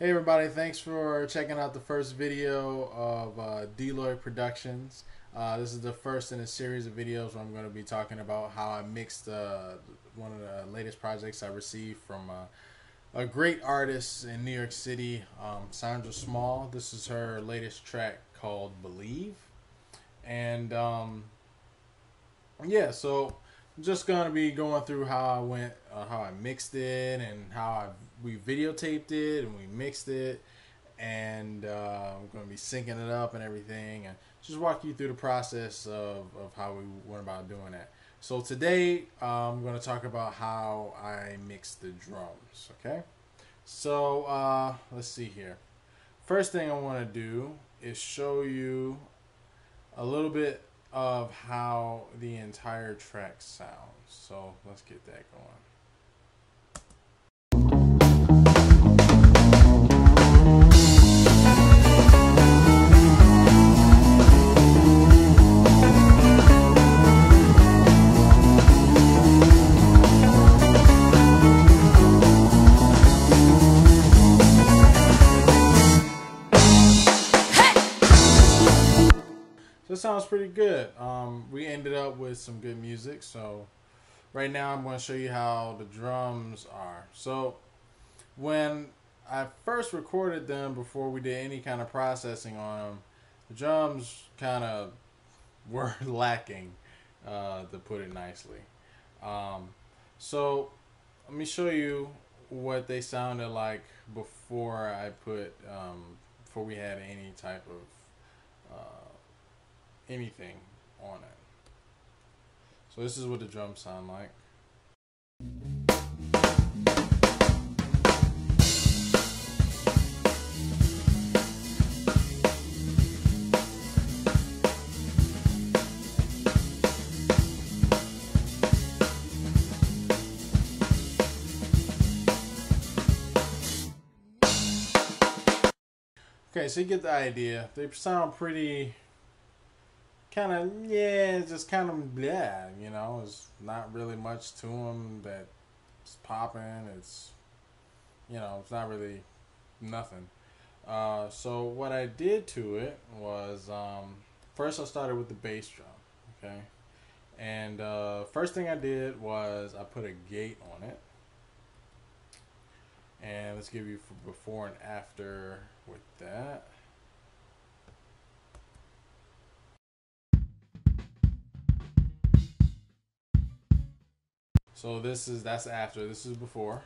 Hey everybody, thanks for checking out the first video of Deloy Productions. This is the first in a series of videos where I'm going to be talking about how I mixed one of the latest projects I received from a great artist in New York City, Sandra Small. This is her latest track called Believe. And yeah, so I'm just gonna be going through how I mixed it, and we videotaped it and we mixed it, and I'm gonna be syncing it up and everything, and just walk you through the process of how we went about doing that. So today I'm gonna talk about how I mixed the drums. Okay, so let's see here. First thing I want to do is show you a little bit of how the entire track sounds. So let's get that going. So it sounds pretty good. We ended up with some good music. So right now I'm going to show you how the drums are. So when I first recorded them, before we did any kind of processing on them, the drums kind of were lacking, to put it nicely. Um, so let me show you what they sounded like before we had any type of anything on it. So this is what the drums sound like. Okay, so you get the idea. They sound pretty kind of, yeah, just kind of blah, you know. It's not really much to them that's popping. It's, you know, it's not really nothing. So what I did to it was, first I started with the bass drum, okay? And first thing I did was I put a gate on it. And let's give you before and after with that. So that's after. This is before.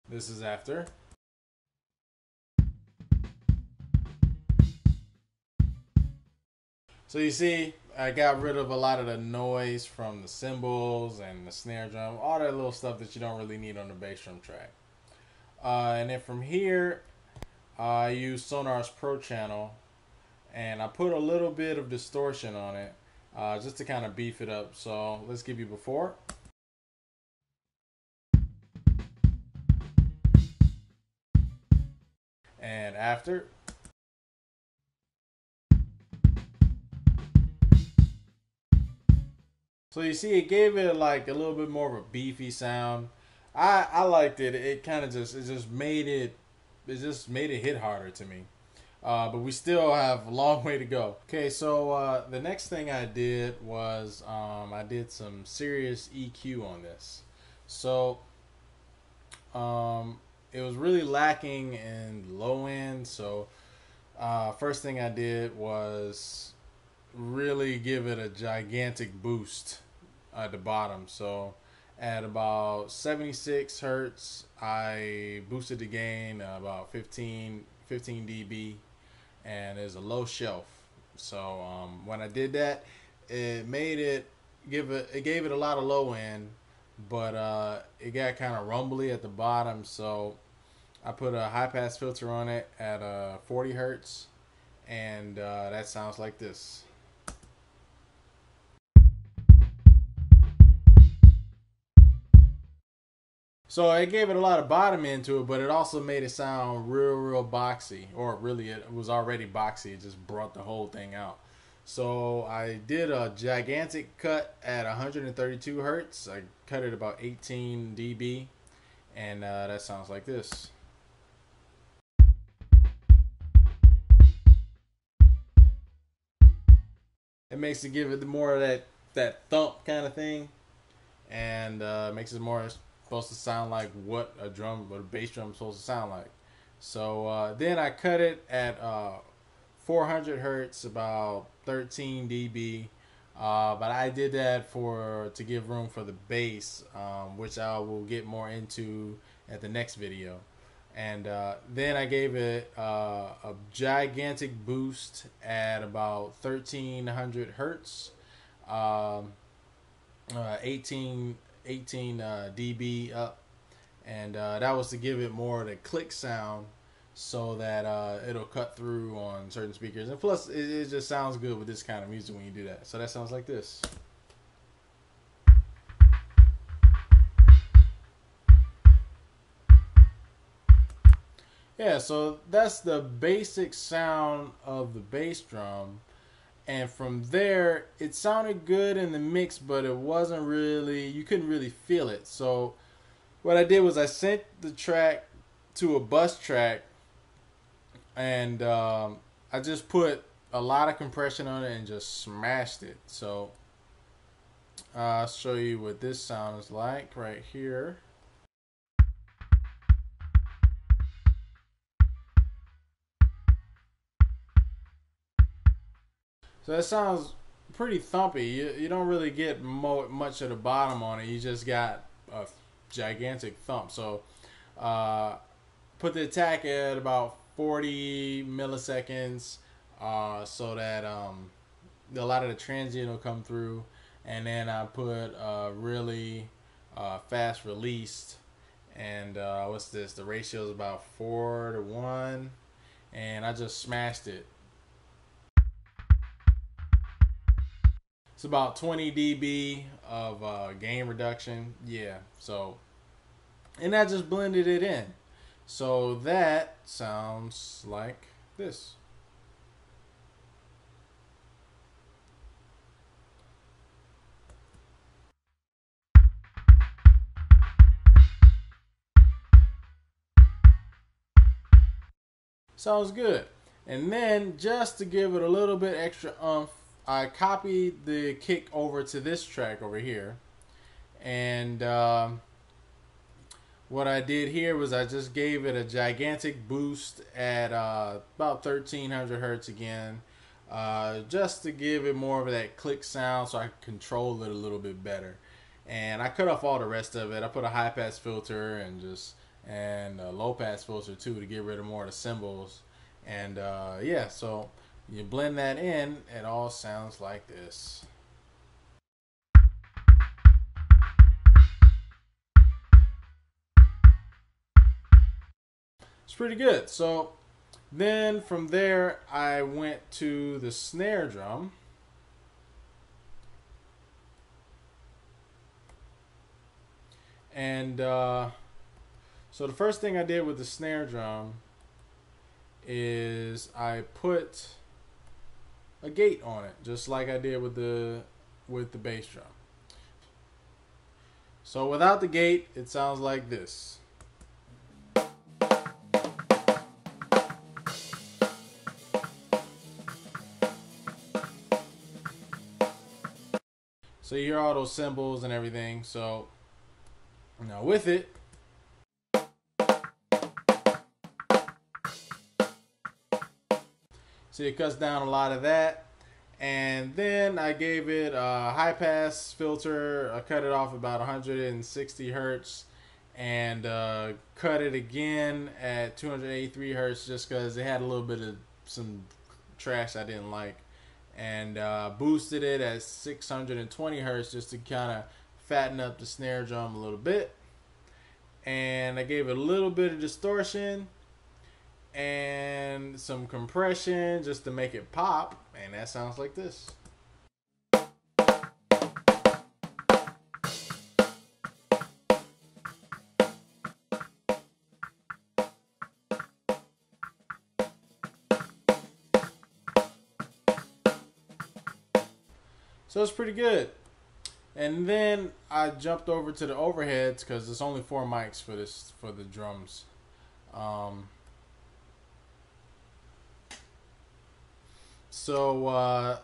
This is after. So you see, I got rid of a lot of the noise from the cymbals and the snare drum, all that little stuff that you don't really need on the bass drum track. And then from here, I use Sonar's Pro channel, and I put a little bit of distortion on it, just to kind of beef it up. So let's give you before. And after. So you see, it gave it like a little bit more of a beefy sound. I liked it. It kind of just made it hit harder to me. But we still have a long way to go. Okay, so the next thing I did was I did some serious EQ on this. So it was really lacking in low end. So first thing I did was really give it a gigantic boost at the bottom. So at about 76 hertz, I boosted the gain about 15 dB, and there's a low shelf. So when I did that, it gave it a lot of low end, but it got kind of rumbly at the bottom. So I put a high pass filter on it at 40 hertz, and that sounds like this. So it gave it a lot of bottom end to it, but it also made it sound real boxy. Or really, it was already boxy. It just brought the whole thing out. So I did a gigantic cut at 132 hertz. I cut it about 18 dB, and that sounds like this. It makes it give it more of that thump kind of thing, and makes it more supposed to sound like what a bass drum is supposed to sound like. So then I cut it at 400 hertz, about 13 dB. But I did that to give room for the bass, which I will get more into at the next video. And then I gave it a gigantic boost at about 1300 hertz, um, 18 dB up, and that was to give it more of the click sound, so that it'll cut through on certain speakers. And plus, it just sounds good with this kind of music when you do that. So that sounds like this. Yeah, so that's the basic sound of the bass drum. And from there, it sounded good in the mix, but it wasn't really, you couldn't really feel it. So what I did was I sent the track to a bus track, and I just put a lot of compression on it and just smashed it. So I'll show you what this sound is like right here. So that sounds pretty thumpy. You don't really get much of the bottom on it. You just got a gigantic thump. So put the attack at about 40 milliseconds, so that a lot of the transient will come through. And then I put really fast released. And what's this? The ratio is about 4-1. And I just smashed it. It's about 20 dB of gain reduction. Yeah, so, and I just blended it in. So that sounds like this. Sounds good. And then, just to give it a little bit extra oomph, I copied the kick over to this track over here. And what I did here was I just gave it a gigantic boost at about 1300 hertz again, just to give it more of that click sound, so I could control it a little bit better. And I cut off all the rest of it. I put a high pass filter and a low pass filter too, to get rid of more of the cymbals. And yeah, so you blend that in, it all sounds like this. It's pretty good. So then from there, I went to the snare drum. And so the first thing I did with the snare drum is I put a gate on it, just like I did with the bass drum. So without the gate, it sounds like this. So you hear all those cymbals and everything. So now with it, so it cuts down a lot of that. And then I gave it a high pass filter. I cut it off about 160 hertz, and cut it again at 283 hertz, just because it had a little bit of some trash I didn't like. And boosted it at 620 hertz, just to kind of fatten up the snare drum a little bit. And I gave it a little bit of distortion and some compression, just to make it pop, and that sounds like this. So it's pretty good. And then I jumped over to the overheads because there's only 4 mics for the drums. So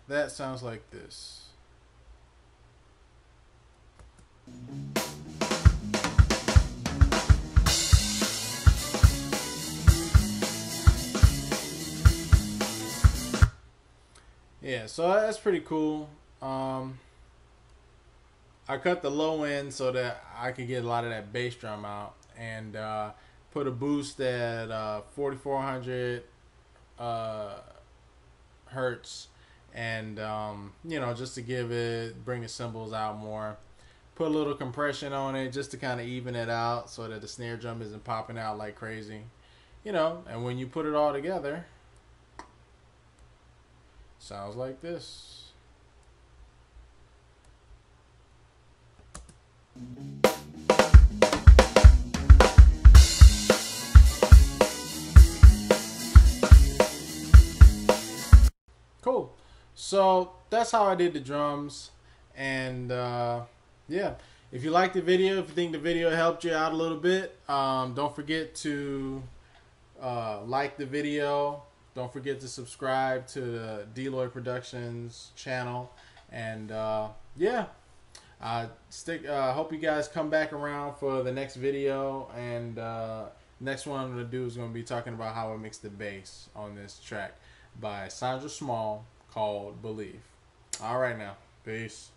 that sounds like this. Yeah, so that's pretty cool. I cut the low end so that I could get a lot of that bass drum out, and put a boost at 4400 hertz, and just to bring the cymbals out more. Put a little compression on it just to kind of even it out so that the snare drum isn't popping out like crazy. And when you put it all together, sounds like this. Cool. So that's how I did the drums. And yeah, if you liked the video, if you think the video helped you out a little bit, don't forget to like the video. Don't forget to subscribe to the Deloy Productions channel. And yeah, hope you guys come back around for the next video. And next one I'm going to do is going to be talking about how I mix the bass on this track by Sandra Small called Believe. All right now. Peace.